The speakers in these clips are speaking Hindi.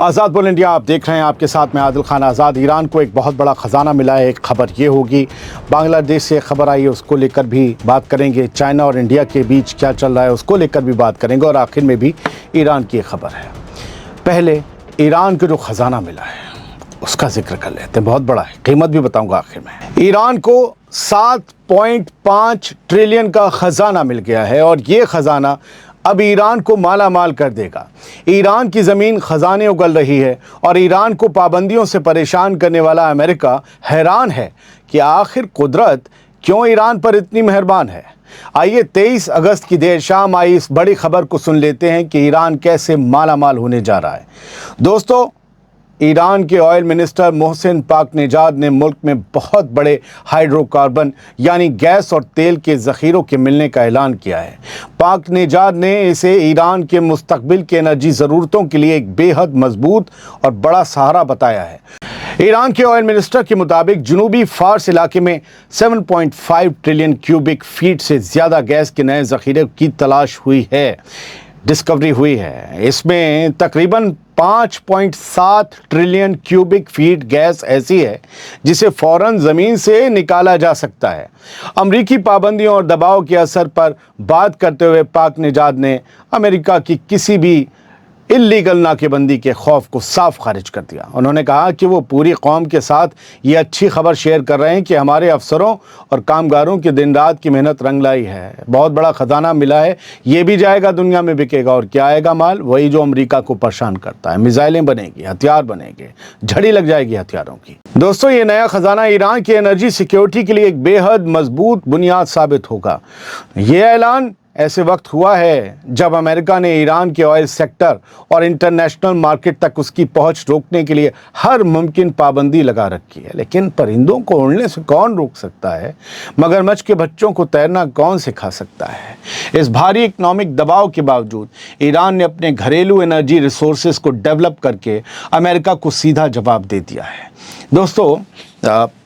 आज़ाद बोल इंडिया आप देख रहे हैं, आपके साथ में आदिल खान आज़ाद। ईरान को एक बहुत बड़ा ख़जाना मिला है। एक खबर ये होगी, बांग्लादेश से खबर आई है, उसको लेकर भी बात करेंगे। चाइना और इंडिया के बीच क्या चल रहा है उसको लेकर भी बात करेंगे, और आखिर में भी ईरान की एक खबर है। पहले ईरान को जो ख़जाना मिला है उसका जिक्र कर लेते हैं, बहुत बड़ा है, कीमत भी बताऊँगा आखिर में। ईरान को 7.5 ट्रिलियन का ख़जाना मिल गया है, और ये ख़जाना अब ईरान को माला माल कर देगा। ईरान की ज़मीन ख़जाने उगल रही है, और ईरान को पाबंदियों से परेशान करने वाला अमेरिका हैरान है कि आखिर कुदरत क्यों ईरान पर इतनी मेहरबान है। आइए 23 अगस्त की देर शाम आई इस बड़ी खबर को सुन लेते हैं कि ईरान कैसे माला माल होने जा रहा है। दोस्तों, ईरान के ऑयल मिनिस्टर मोहसिन पाकनेजाद ने मुल्क में बहुत बड़े हाइड्रोकार्बन यानी गैस और तेल के ज़ख़ीरों के मिलने का ऐलान किया है। पाकनेजाद ने इसे ईरान के मुस्तकबिल के एनर्जी ज़रूरतों के लिए एक बेहद मजबूत और बड़ा सहारा बताया है। ईरान के ऑयल मिनिस्टर के मुताबिक जनूबी फ़ार्स इलाके में 7.5 ट्रिलियन क्यूबिक फीट से ज़्यादा गैस के नए ज़ख़ीरे की तलाश हुई है, डिस्कवरी हुई है। इसमें तकरीबन 5.7 ट्रिलियन क्यूबिक फीट गैस ऐसी है जिसे फ़ौरन ज़मीन से निकाला जा सकता है। अमरीकी पाबंदियों और दबाव के असर पर बात करते हुए पाकनेजाद ने अमेरिका की किसी भी इल्लीगल नाकेबंदी के खौफ को साफ खारिज कर दिया। उन्होंने कहा कि वो पूरी कौम के साथ ये अच्छी खबर शेयर कर रहे हैं कि हमारे अफसरों और कामगारों की दिन रात की मेहनत रंग लाई है। बहुत बड़ा ख़जाना मिला है, ये भी जाएगा, दुनिया में बिकेगा। और क्या आएगा माल? वही जो अमेरिका को परेशान करता है। मिसाइलें बनेगी, हथियार बनेंगे, झड़ी लग जाएगी हथियारों की। दोस्तों, ये नया ख़जाना ईरान की एनर्जी सिक्योरिटी के लिए एक बेहद मजबूत बुनियाद साबित होगा। ये ऐलान ऐसे वक्त हुआ है जब अमेरिका ने ईरान के ऑयल सेक्टर और इंटरनेशनल मार्केट तक उसकी पहुंच रोकने के लिए हर मुमकिन पाबंदी लगा रखी है। लेकिन परिंदों को उड़ने से कौन रोक सकता है? मगरमच्छ के बच्चों को तैरना कौन सिखा सकता है? इस भारी इकनॉमिक दबाव के बावजूद ईरान ने अपने घरेलू एनर्जी रिसोर्सेज को डेवलप करके अमेरिका को सीधा जवाब दे दिया है। दोस्तों,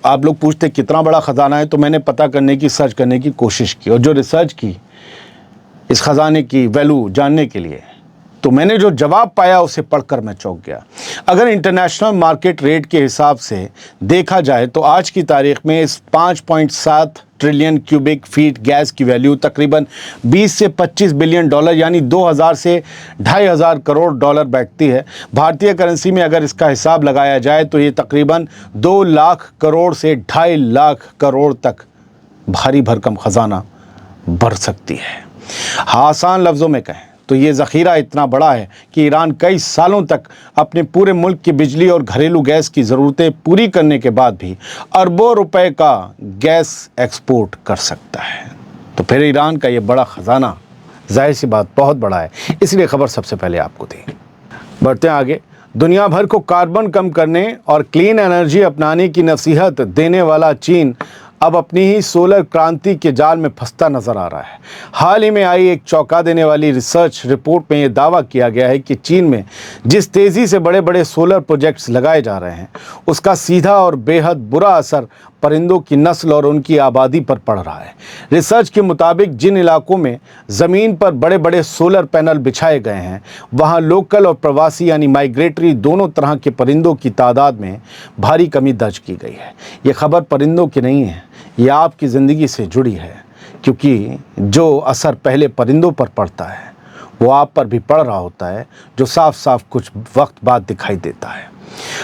आप लोग पूछते कितना बड़ा ख़जाना है, तो मैंने पता करने की, सर्च करने की कोशिश की, और जो रिसर्च की इस ख़जाने की वैल्यू जानने के लिए, तो मैंने जो जवाब पाया उसे पढ़कर मैं चौंक गया। अगर इंटरनेशनल मार्केट रेट के हिसाब से देखा जाए तो आज की तारीख में इस 5.7 ट्रिलियन क्यूबिक फीट गैस की वैल्यू तकरीबन 20 से 25 बिलियन डॉलर यानी 2000 से 2500 करोड़ डॉलर बैठती है। भारतीय करेंसी में अगर इसका हिसाब लगाया जाए तो ये तकरीबन 2 लाख करोड़ से 2.5 लाख करोड़ तक भारी भरकम ख़जाना बढ़ सकती है। आसान लफ्ज़ों में कहें तो ये ज़ख़ीरा इतना बड़ा है कि ईरान कई सालों तक अपने पूरे मुल्क की बिजली और घरेलू गैस की ज़रूरतें पूरी करने के बाद भी अरबों रुपए का गैस एक्सपोर्ट कर सकता है। तो फिर ईरान का ये बड़ा ख़जाना जाहिर सी बात बहुत बड़ा है, इसलिए ख़बर सबसे पहले आपको दी। बढ़ते हैं आगे। दुनिया भर को कार्बन कम करने और क्लीन एनर्जी अपनाने की नसीहत देने वाला चीन अब अपनी ही सोलर क्रांति के जाल में फंसता नजर आ रहा है। हाल ही में आई एक चौंका देने वाली रिसर्च रिपोर्ट में यह दावा किया गया है कि चीन में जिस तेज़ी से बड़े बड़े सोलर प्रोजेक्ट्स लगाए जा रहे हैं उसका सीधा और बेहद बुरा असर परिंदों की नस्ल और उनकी आबादी पर पड़ रहा है। रिसर्च के मुताबिक जिन इलाकों में ज़मीन पर बड़े बड़े सोलर पैनल बिछाए गए हैं वहाँ लोकल और प्रवासी यानी माइग्रेटरी दोनों तरह के परिंदों की तादाद में भारी कमी दर्ज की गई है। ये खबर परिंदों की नहीं है, ये आपकी ज़िंदगी से जुड़ी है, क्योंकि जो असर पहले परिंदों पर पड़ता है वो आप पर भी पड़ रहा होता है, जो साफ साफ कुछ वक्त बाद दिखाई देता है।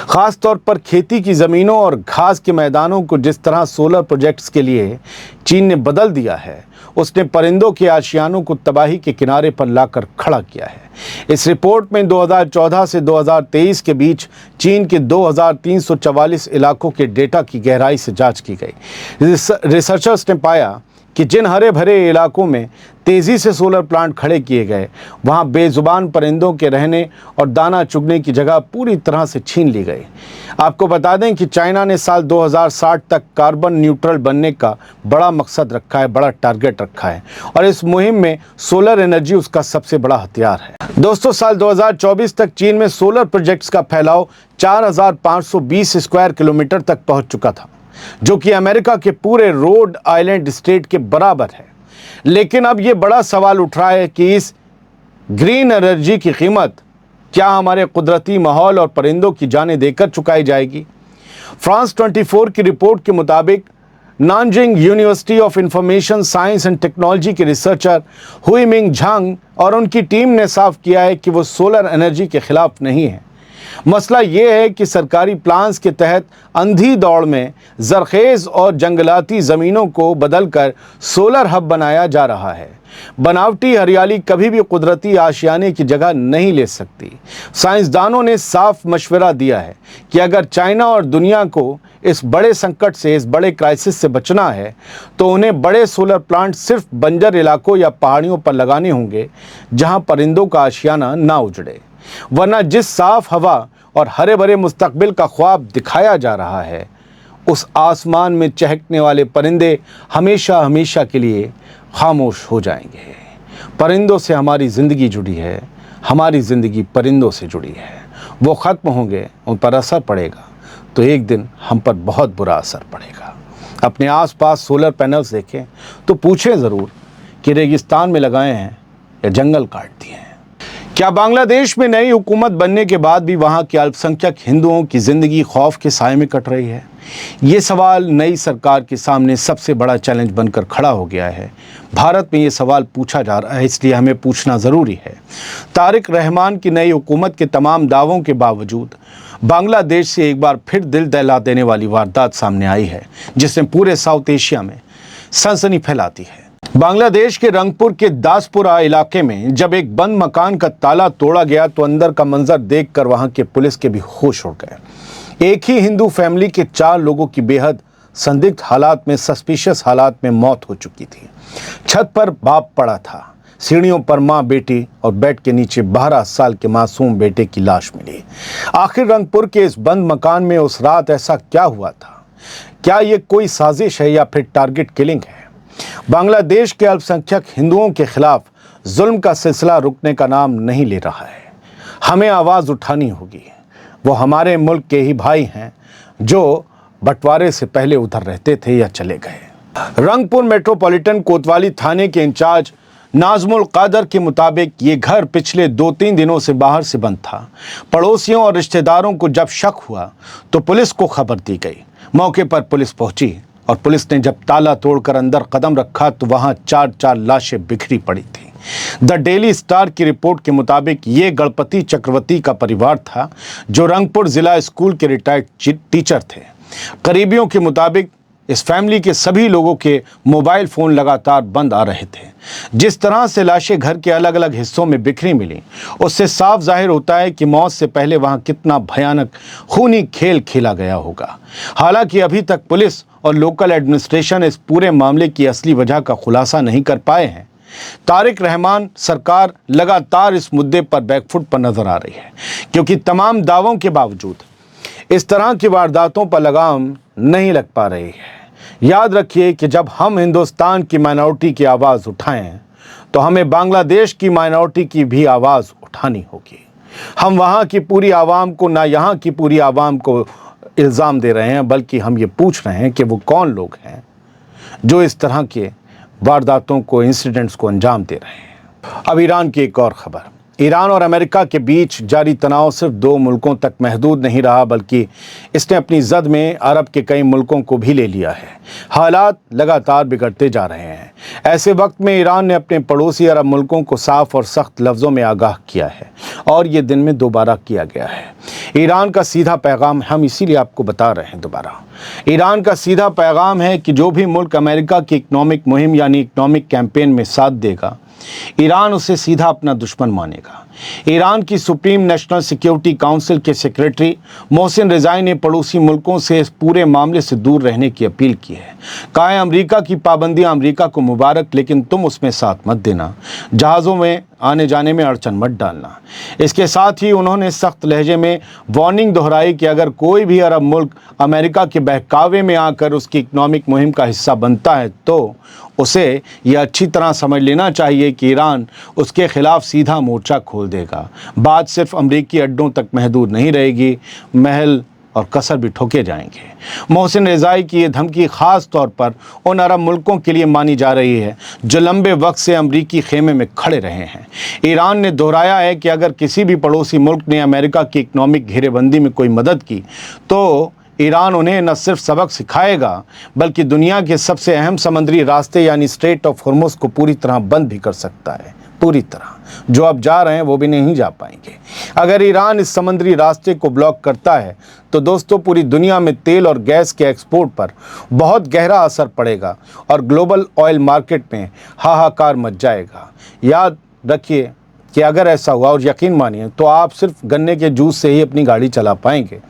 ख़ास तौर पर खेती की ज़मीनों और घास के मैदानों को जिस तरह सोलर प्रोजेक्ट्स के लिए चीन ने बदल दिया है, उसने परिंदों के आशियानों को तबाही के किनारे पर लाकर खड़ा किया है। इस रिपोर्ट में 2014 से 2023 के बीच चीन के 2344 इलाकों के डेटा की गहराई से जांच की गई। रिसर्चर्स ने पाया कि जिन हरे भरे इलाकों में तेज़ी से सोलर प्लांट खड़े किए गए वहाँ बेज़ुबान परिंदों के रहने और दाना चुगने की जगह पूरी तरह से छीन ली गई। आपको बता दें कि चाइना ने साल 2060 तक कार्बन न्यूट्रल बनने का बड़ा मकसद रखा है, बड़ा टारगेट रखा है, और इस मुहिम में सोलर एनर्जी उसका सबसे बड़ा हथियार है। दोस्तों, साल 2024 तक चीन में सोलर प्रोजेक्ट्स का फैलाव 4520 स्क्वायर किलोमीटर तक पहुँच चुका था, जो कि अमेरिका के पूरे रोड आइलैंड स्टेट के बराबर है। लेकिन अब ये बड़ा सवाल उठ रहा है कि इस ग्रीन एनर्जी की कीमत क्या हमारे कुदरती माहौल और परिंदों की जानें देकर चुकाई जाएगी? फ्रांस 24 की रिपोर्ट के मुताबिक Nanjing university of information science and technology के रिसर्चर हुईमिंग झांग और उनकी टीम ने साफ किया है कि वो सोलर एनर्जी के खिलाफ नहीं है। मसला ये है कि सरकारी प्लान्स के तहत अंधी दौड़ में जरखेज़ और जंगलाती ज़मीनों को बदलकर सोलर हब बनाया जा रहा है। बनावटी हरियाली कभी भी कुदरती आशियाने की जगह नहीं ले सकती। साइंसदानों ने साफ मशवरा दिया है कि अगर चाइना और दुनिया को इस बड़े संकट से, इस बड़े क्राइसिस से बचना है तो उन्हें बड़े सोलर प्लांट सिर्फ बंजर इलाकों या पहाड़ियों पर लगाने होंगे जहां परिंदों का आशियाना ना उजड़े। वरना जिस साफ हवा और हरे भरे मुस्तकबिल का ख्वाब दिखाया जा रहा है, उस आसमान में चहकने वाले परिंदे हमेशा हमेशा के लिए खामोश हो जाएंगे। परिंदों से हमारी ज़िंदगी जुड़ी है, हमारी ज़िंदगी परिंदों से जुड़ी है। वो ख़त्म होंगे, उन पर असर पड़ेगा तो एक दिन हम पर बहुत बुरा असर पड़ेगा। अपने आसपास सोलर पैनल्स देखें तो पूछें ज़रूर कि रेगिस्तान में लगाए हैं या जंगल काट दिए हैं। क्या बांग्लादेश में नई हुकूमत बनने के बाद भी वहाँ के अल्पसंख्यक हिंदुओं की ज़िंदगी खौफ के साए में कट रही है? ये सवाल नई सरकार के सामने सबसे बड़ा चैलेंज बनकर खड़ा हो गया है। भारत में ये सवाल पूछा जा रहा है, इसलिए हमें पूछना ज़रूरी है। तारिक रहमान की नई हुकूमत के तमाम दावों के बावजूद बांग्लादेश से एक बार फिर दिल दहला देने वाली वारदात सामने आई है, जिसने पूरे साउथ एशिया में सनसनी फैलाती है। बांग्लादेश के रंगपुर के दासपुरा इलाके में जब एक बंद मकान का ताला तोड़ा गया तो अंदर का मंजर देखकर वहां के पुलिस के भी होश उड़ गए। एक ही हिंदू फैमिली के 4 लोगों की बेहद संदिग्ध हालात में, सस्पिशियस हालात में मौत हो चुकी थी। छत पर बाप पड़ा था, सीढ़ियों पर माँ बेटी और बेड के नीचे 12 साल के मासूम बेटे की लाश मिली। आखिर रंगपुर के इस बंद मकान में उस रात ऐसा क्या हुआ था? क्या ये कोई साजिश है या फिर टारगेट किलिंग है? बांग्लादेश के अल्पसंख्यक हिंदुओं के खिलाफ जुल्म का सिलसिला रुकने का नाम नहीं ले रहा है। हमें आवाज़ उठानी होगी। वो हमारे मुल्क के ही भाई हैं जो बंटवारे से पहले उधर रहते थे या चले गए। रंगपुर मेट्रोपॉलिटन कोतवाली थाने के इंचार्ज नाजमुल कादर के मुताबिक ये घर पिछले 2-3 दिनों से बाहर से बंद था। पड़ोसियों और रिश्तेदारों को जब शक हुआ तो पुलिस को खबर दी गई। मौके पर पुलिस पहुंची और पुलिस ने जब ताला तोड़कर अंदर कदम रखा तो वहां 4 लाशें बिखरी पड़ी थी। द डेली स्टार की रिपोर्ट के मुताबिक ये गणपति चक्रवर्ती का परिवार था जो रंगपुर जिला स्कूल के रिटायर्ड टीचर थे। करीबियों के मुताबिक इस फैमिली के सभी लोगों के मोबाइल फ़ोन लगातार बंद आ रहे थे। जिस तरह से लाशें घर के अलग अलग हिस्सों में बिखरी मिली, उससे साफ जाहिर होता है कि मौत से पहले वहां कितना भयानक खूनी खेल खेला गया होगा। हालांकि अभी तक पुलिस और लोकल एडमिनिस्ट्रेशन इस पूरे मामले की असली वजह का खुलासा नहीं कर पाए हैं। तारिक रहमान सरकार लगातार इस मुद्दे पर बैकफुट पर नजर आ रही है, क्योंकि तमाम दावों के बावजूद इस तरह की वारदातों पर लगाम नहीं लग पा रही है। याद रखिए कि जब हम हिंदुस्तान की माइनॉरिटी की आवाज़ उठाएं तो हमें बांग्लादेश की माइनॉरिटी की भी आवाज़ उठानी होगी। हम वहाँ की पूरी आवाम को, ना यहाँ की पूरी आवाम को इल्ज़ाम दे रहे हैं, बल्कि हम ये पूछ रहे हैं कि वो कौन लोग हैं जो इस तरह के वारदातों को, इंसिडेंट्स को अंजाम दे रहे हैं। अब ईरान की एक और खबर। ईरान और अमेरिका के बीच जारी तनाव सिर्फ 2 मुल्कों तक महदूद नहीं रहा, बल्कि इसने अपनी जद में अरब के कई मुल्कों को भी ले लिया है। हालात लगातार बिगड़ते जा रहे हैं। ऐसे वक्त में ईरान ने अपने पड़ोसी अरब मुल्कों को साफ और सख्त लफ्ज़ों में आगाह किया है और ये दिन में दोबारा किया गया है। ईरान का सीधा पैगाम, हम इसीलिए आपको बता रहे हैं दोबारा, ईरान का सीधा पैगाम है कि जो भी मुल्क अमेरिका की इकनॉमिक मुहिम यानी इकनॉमिक कैंपेन में साथ देगा, ईरान उसे सीधा अपना दुश्मन मानेगा। ईरान की सुप्रीम नेशनल सिक्योरिटी काउंसिल के सेक्रेटरी मोहसिन रिजाई ने पड़ोसी मुल्कों से इस पूरे मामले से दूर रहने की अपील की है। कहा है, अमेरिका की पाबंदियां अमेरिका को मुबारक, लेकिन तुम उसमें साथ मत देना, जहाज़ों में आने जाने में अड़चन मत डालना। इसके साथ ही उन्होंने सख्त लहजे में वार्निंग दोहराई कि अगर कोई भी अरब मुल्क अमेरिका के बहकावे में आकर उसकी इकनॉमिक मुहिम का हिस्सा बनता है तो उसे यह अच्छी तरह समझ लेना चाहिए कि ईरान उसके खिलाफ सीधा मोर्चा खोल देगा। बात सिर्फ अमरीकी अड्डों तक महदूद नहीं रहेगी, महल और कसर भी ठोके जाएंगे। मोहसिन रिज़ाई की ये धमकी ख़ास तौर पर उन अरब मुल्कों के लिए मानी जा रही है जो लंबे वक्त से अमरीकी खेमे में खड़े रहे हैं। ईरान ने दोहराया है कि अगर किसी भी पड़ोसी मुल्क ने अमेरिका की इकनॉमिक घेरेबंदी में कोई मदद की तो ईरान उन्हें न सिर्फ सबक सिखाएगा बल्कि दुनिया के सबसे अहम समुद्री रास्ते यानी स्ट्रेट ऑफ हॉर्मुज़ को पूरी तरह बंद भी कर सकता है। पूरी तरह जो अब जा रहे हैं वो भी नहीं जा पाएंगे। अगर ईरान इस समुद्री रास्ते को ब्लॉक करता है तो दोस्तों पूरी दुनिया में तेल और गैस के एक्सपोर्ट पर बहुत गहरा असर पड़ेगा और ग्लोबल ऑयल मार्केट में हाहाकार मच जाएगा। याद रखिए कि अगर ऐसा हुआ और यकीन मानिए तो आप सिर्फ गन्ने के जूस से ही अपनी गाड़ी चला पाएंगे।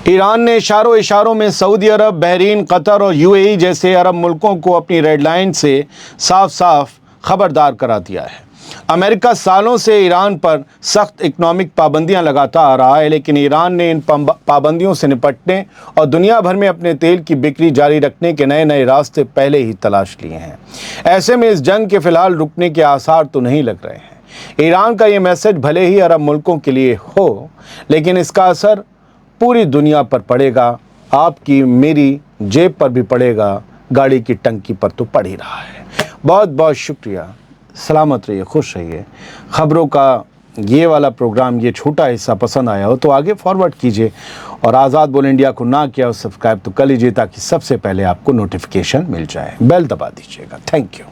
ईरान ने इशारों में सऊदी अरब, बहरीन, कतर और यूएई जैसे अरब मुल्कों को अपनी रेड लाइन से साफ साफ खबरदार करा दिया है। अमेरिका सालों से ईरान पर सख्त इकनॉमिक पाबंदियां लगाता आ रहा है, लेकिन ईरान ने इन पाबंदियों से निपटने और दुनिया भर में अपने तेल की बिक्री जारी रखने के नए नए रास्ते पहले ही तलाश लिए हैं। ऐसे में इस जंग के फिलहाल रुकने के आसार तो नहीं लग रहे हैं। ईरान का ये मैसेज भले ही अरब मुल्कों के लिए हो, लेकिन इसका असर पूरी दुनिया पर पड़ेगा। आपकी मेरी जेब पर भी पड़ेगा, गाड़ी की टंकी पर तो पड़ ही रहा है। बहुत बहुत शुक्रिया। सलामत रहिए, खुश रहिए। ख़बरों का ये वाला प्रोग्राम, ये छोटा हिस्सा पसंद आया हो तो आगे फॉरवर्ड कीजिए और आज़ाद बोल इंडिया को ना किया हो सब्सक्राइब तो कर लीजिए ताकि सबसे पहले आपको नोटिफिकेशन मिल जाए। बेल दबा दीजिएगा। Thank you.